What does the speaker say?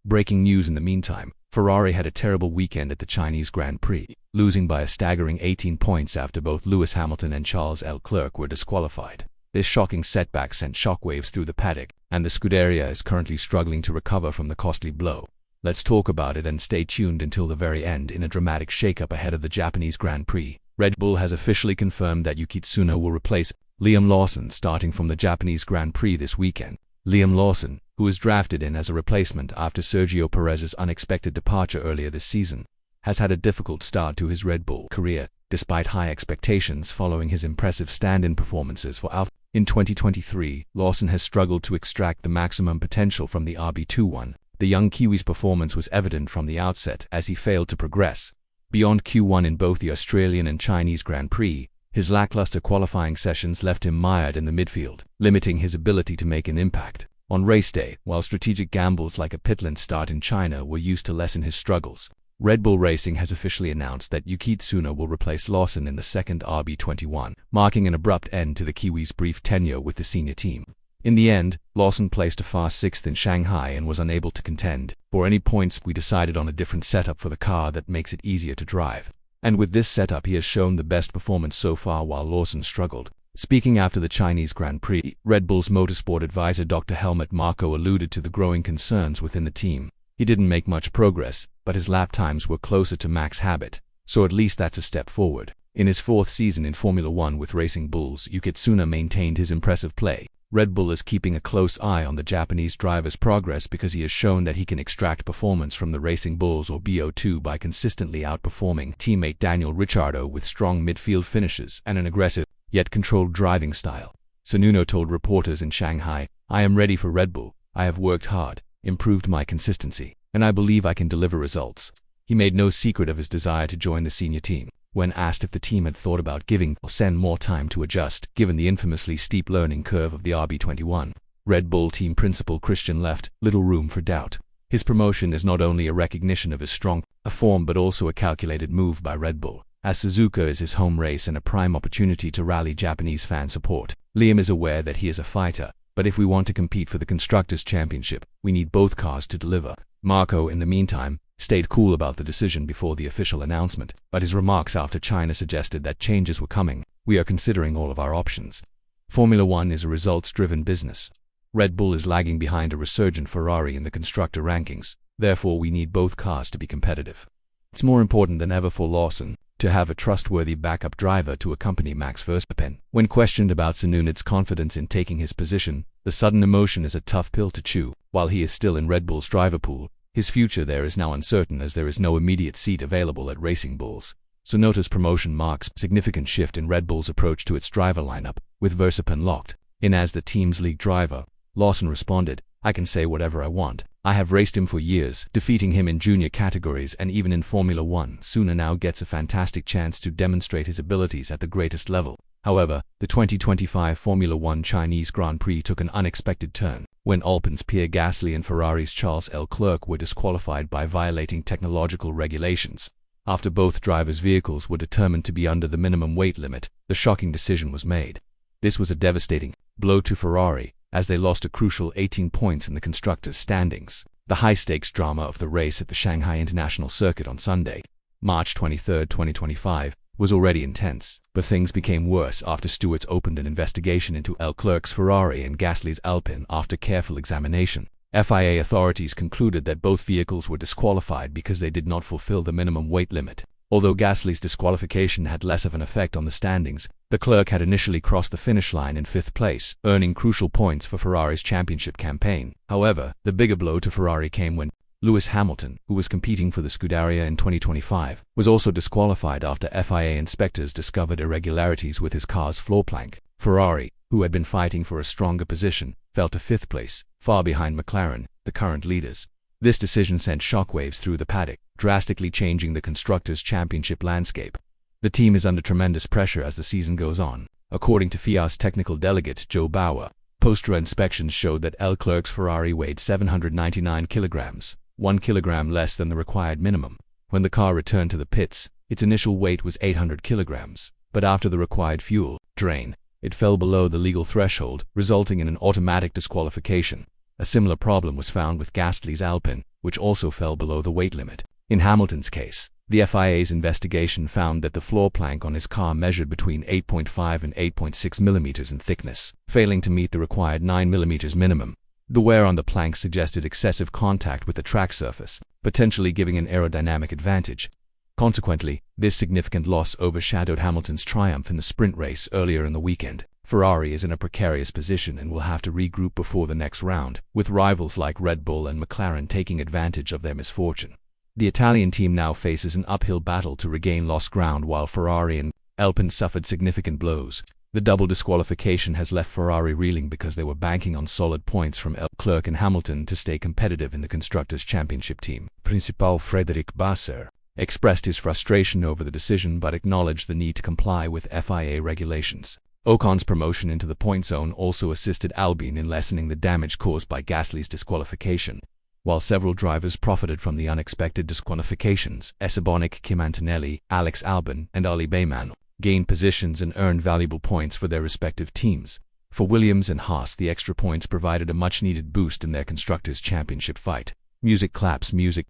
Breaking news in the meantime, Ferrari had a terrible weekend at the Chinese Grand Prix, losing by a staggering 18 points after both Lewis Hamilton and Charles Leclerc were disqualified. This shocking setback sent shockwaves through the paddock, and the Scuderia is currently struggling to recover from the costly blow. Let's talk about it and stay tuned until the very end. In a dramatic shakeup ahead of the Japanese Grand Prix, Red Bull has officially confirmed that Yuki Tsunoda will replace Liam Lawson starting from the Japanese Grand Prix this weekend. Liam Lawson, who was drafted in as a replacement after Sergio Perez's unexpected departure earlier this season, has had a difficult start to his Red Bull career, despite high expectations following his impressive stand-in performances for Alfa. In 2023, Lawson has struggled to extract the maximum potential from the RB21. The young Kiwi's performance was evident from the outset as he failed to progress beyond Q1 in both the Australian and Chinese Grand Prix. His lackluster qualifying sessions left him mired in the midfield, limiting his ability to make an impact on race day, while strategic gambles like a pitlane start in China were used to lessen his struggles. Red Bull Racing has officially announced that Yuki Tsunoda will replace Lawson in the second RB21, marking an abrupt end to the Kiwi's brief tenure with the senior team. In the end, Lawson placed a fast sixth in Shanghai and was unable to contend for any points. We decided on a different setup for the car that makes it easier to drive. And with this setup he has shown the best performance so far while Lawson struggled. Speaking after the Chinese Grand Prix, Red Bull's motorsport advisor Dr. Helmut Marko alluded to the growing concerns within the team. He didn't make much progress, but his lap times were closer to max habit, so at least that's a step forward. In his fourth season in Formula One with Racing Bulls, Yuki Tsunoda maintained his impressive play. Red Bull is keeping a close eye on the Japanese driver's progress because he has shown that he can extract performance from the Racing Bulls or BO2 by consistently outperforming teammate Daniel Ricciardo with strong midfield finishes and an aggressive, yet controlled driving style. Tsunoda told reporters in Shanghai, "I am ready for Red Bull. I have worked hard, improved my consistency, and I believe I can deliver results." He made no secret of his desire to join the senior team. When asked if the team had thought about giving Lawson more time to adjust, given the infamously steep learning curve of the RB21, Red Bull team principal Christian left little room for doubt. His promotion is not only a recognition of his strong form but also a calculated move by Red Bull, as Suzuka is his home race and a prime opportunity to rally Japanese fan support. Liam is aware that he is a fighter, but if we want to compete for the Constructors' Championship, we need both cars to deliver. Marko, in the meantime, stayed cool about the decision before the official announcement, but his remarks after China suggested that changes were coming. "We are considering all of our options. Formula One is a results-driven business. Red Bull is lagging behind a resurgent Ferrari in the constructor rankings, therefore we need both cars to be competitive. It's more important than ever for Lawson to have a trustworthy backup driver to accompany Max Verstappen." When questioned about Tsunoda's confidence in taking his position, the sudden emotion is a tough pill to chew. While he is still in Red Bull's driver pool, his future there is now uncertain as there is no immediate seat available at Racing Bulls. Tsunoda's promotion marks a significant shift in Red Bull's approach to its driver lineup, with Verstappen locked in as the team's lead driver. Lawson responded, "I can say whatever I want. I have raced him for years, defeating him in junior categories and even in Formula One. Tsunoda now gets a fantastic chance to demonstrate his abilities at the greatest level." However, the 2025 Formula One Chinese Grand Prix took an unexpected turn when Alpine's Pierre Gasly and Ferrari's Charles Leclerc were disqualified by violating technological regulations. After both drivers' vehicles were determined to be under the minimum weight limit, the shocking decision was made. This was a devastating blow to Ferrari, as they lost a crucial 18 points in the constructors' standings. The high-stakes drama of the race at the Shanghai International Circuit on Sunday, March 23, 2025, was already intense, but things became worse after stewards opened an investigation into Leclerc's Ferrari and Gasly's Alpine. After careful examination, FIA authorities concluded that both vehicles were disqualified because they did not fulfill the minimum weight limit. Although Gasly's disqualification had less of an effect on the standings, Leclerc had initially crossed the finish line in fifth place, earning crucial points for Ferrari's championship campaign. However, the bigger blow to Ferrari came when Lewis Hamilton, who was competing for the Scuderia in 2025, was also disqualified after FIA inspectors discovered irregularities with his car's floorplank. Ferrari, who had been fighting for a stronger position, fell to fifth place, far behind McLaren, the current leaders. This decision sent shockwaves through the paddock, drastically changing the Constructors' Championship landscape. The team is under tremendous pressure as the season goes on. According to FIA's technical delegate Joe Bauer, post-race inspections showed that Leclerc's Ferrari weighed 799 kilograms, 1 kilogram less than the required minimum. When the car returned to the pits, its initial weight was 800 kilograms, but after the required fuel drain, it fell below the legal threshold, resulting in an automatic disqualification. A similar problem was found with Gasly's Alpine, which also fell below the weight limit. In Hamilton's case, the FIA's investigation found that the floor plank on his car measured between 8.5 and 8.6 millimeters in thickness, failing to meet the required 9 millimeters minimum. The wear on the plank suggested excessive contact with the track surface, potentially giving an aerodynamic advantage. Consequently, this significant loss overshadowed Hamilton's triumph in the sprint race earlier in the weekend. Ferrari is in a precarious position and will have to regroup before the next round, with rivals like Red Bull and McLaren taking advantage of their misfortune. The Italian team now faces an uphill battle to regain lost ground, while Ferrari and Alpine suffered significant blows. The double disqualification has left Ferrari reeling because they were banking on solid points from Leclerc and Hamilton to stay competitive in the Constructors' Championship team. Principal Frédéric Vasseur expressed his frustration over the decision but acknowledged the need to comply with FIA regulations. Ocon's promotion into the point zone also assisted Albon in lessening the damage caused by Gasly's disqualification. While several drivers profited from the unexpected disqualifications, Esteban Kim Antonelli, Alex Albon, and Ali Bayman gained positions and earned valuable points for their respective teams. For Williams and Haas, the extra points provided a much-needed boost in their Constructors' Championship fight. Music claps, music.